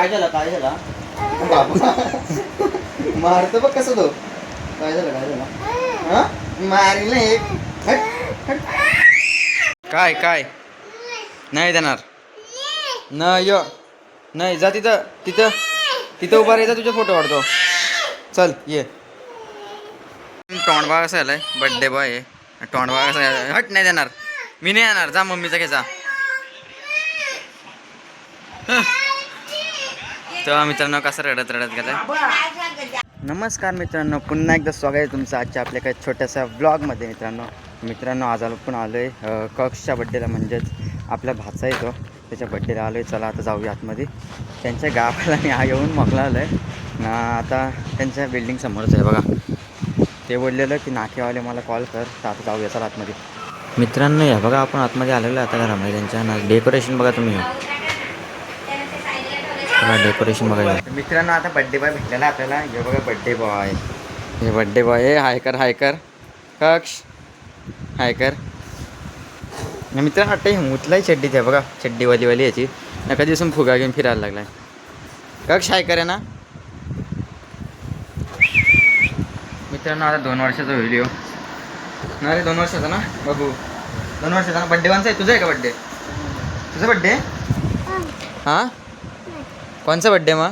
काय झालं काय झालं बाबू मारतो बघ कसं तो काय झालं हा मारील एक काय काय नाही देणार नाही जा तिथं तिथं तिथं उभा राहायचा तुझा फोटो काढतो चल ये टोंडबा कसा आलाय बड्डे बॉय आहे टोंडबा कसा हट नाही देणार मी नाही येणार जा मम्मीचा घ्यायचा तेव्हा मित्रांनो कसं रडत रडत गेलाय. नमस्कार मित्रांनो पुन्हा एकदा स्वागत आहे तुमचं आजच्या आपल्या काही छोट्याशा ब्लॉगमध्ये. मित्रांनो आज आपण आलो आहे कक्षच्या बड्डेला म्हणजेच आपल्या भाचा येतो त्याच्या बड्डेला आलो आहे. चला आता जाऊया आतमध्ये. त्यांच्या गावाला मी येऊन मोकला आलो आहे ना. आता त्यांच्या बिल्डिंग समोरच आहे बघा. ते बोललेलं की नाकेवाले मला कॉल कर तर आता जाऊया चला आतमध्ये. मित्रांनो या बघा आपण आतमध्ये आलेलो आहे आता घरामध्ये. त्यांच्या ना डेकोरेशन बघा तुम्ही. डेकोरेशन बघा मित्रांनो. आता बड्डे बॉय भेटलेला आपल्याला. हे बघा बड्डे बॉय. हे बड्डे बॉय आहे. हाय कर कक्ष हाय कर. मित्रांनो वाटतं हे मुतलाही चड्डीत आहे बघा. चड्डीवालीवाली याची एका दिवसून फुगा घेऊन फिरायला लागलाय. कक्ष हाय करे ना. मित्रांनो आता 2 वर्षाचा होईल हो ना रे. 2 वर्षाचा ना बाबू. 2 वर्षाचा ना. बड्डे वानचा आहे तुझा आहे का बड्डे. तुझा बड्डे हां कोणचा बड्डे मग.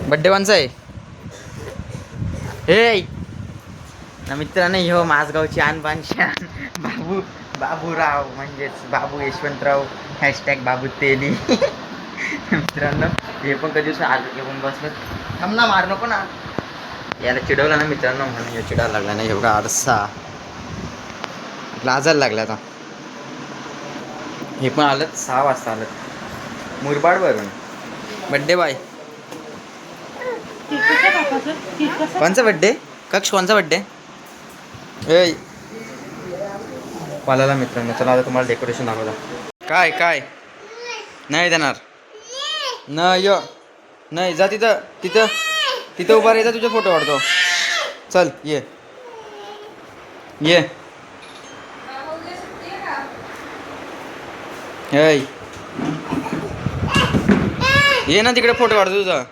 बड्डे कोणचा आहे हे ना. मित्रांनो ह्यो माझगावची आणबान शान बाबूराव म्हणजेच बाबू यशवंतराव # बाबू तेली. मित्रांनो हे पण कधी आलं घेऊन बसलं. थांब ना मार नको ना. याला चिडवलं ना मित्रांनो म्हणून हे चिडायला लागला नाही. एवढा आरसा लाजायला लागला आता. हे पण आलं 6 वाजता आलं मुरबाड वरून. बड्डे बाय कोणचा बड्डे कक्ष कोणचा बड्डे ए पालाला. मित्रांनो चला आता तुम्हाला डेकोरेशन दाखवलं. काय काय नाही देणार नाही जा तिथं तिथं तिथं उभा राहायचा तुझा फोटो काढतो चल ये ये ना तिकडे फोटो काढतो तुझा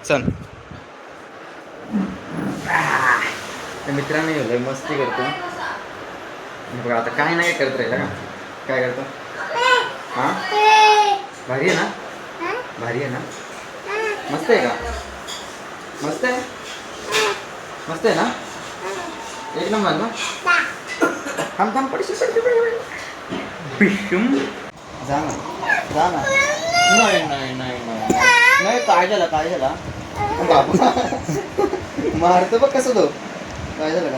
चल. मित्रांनो लय मस्ती करतो बघा. आता काय नाही करत राहिला का. काय करतो हां भारी आहे ना. भारी आहे ना. मस्त आहे का. मस्त आहे मस्त आहे ना. एक नंबर ना. थांब पडशील जा ना. नाही काय झालं बाबू मारतो बघ कसं तो काय झालं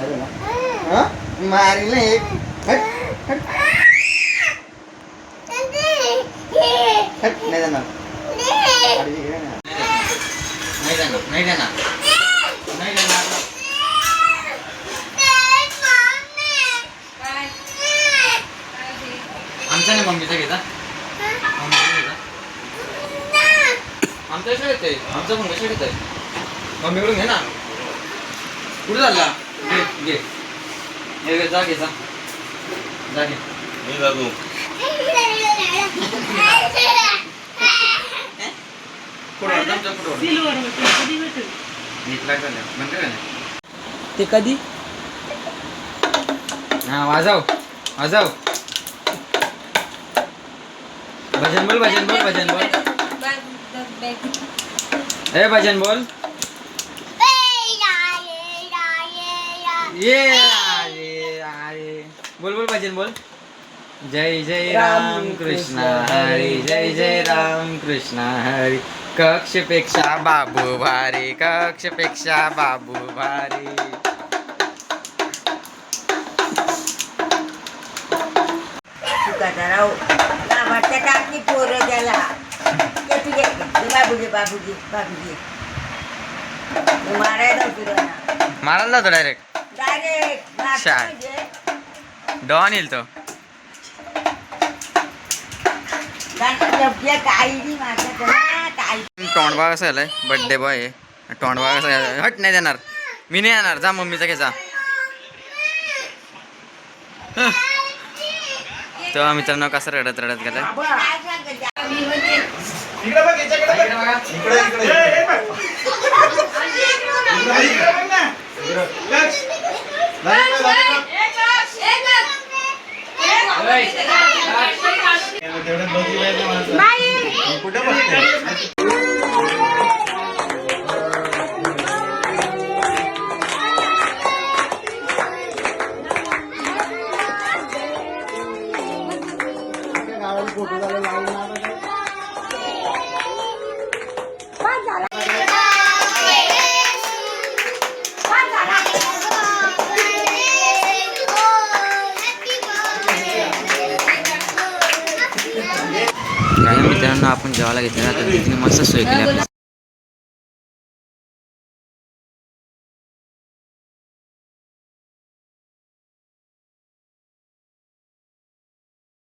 हा मारील एक नाही जाणार आमचा नाही मम्मीचा घेता. आमच्या शाळेत आहे. आमचा पण शाळेत आहे. मम्मीकडून घे ना. कुठे चालला घे जा घे ते कधी हा वाजव भजन बोल ए भजन बोल. ये बोल भजन बोल. जय जय राम कृष्ण हरी जय राम कृष्ण हरी. कक्षपेक्षा बाबू भारी मारायला जातो डायरेक्ट डॉन येईल तो. टोंडबा कसा आलाय बड्डे बॉय आहे. टोंडबा कसा हट नाही देणार मी नाही येणार जा मम्मीचा घ्यायचा. तेव्हा मित्रांनो कसं रडत गेलाय. काही मित्रांनो आपण जेवायला घेतलं ना तर तिने मस्त सोय केली आपली.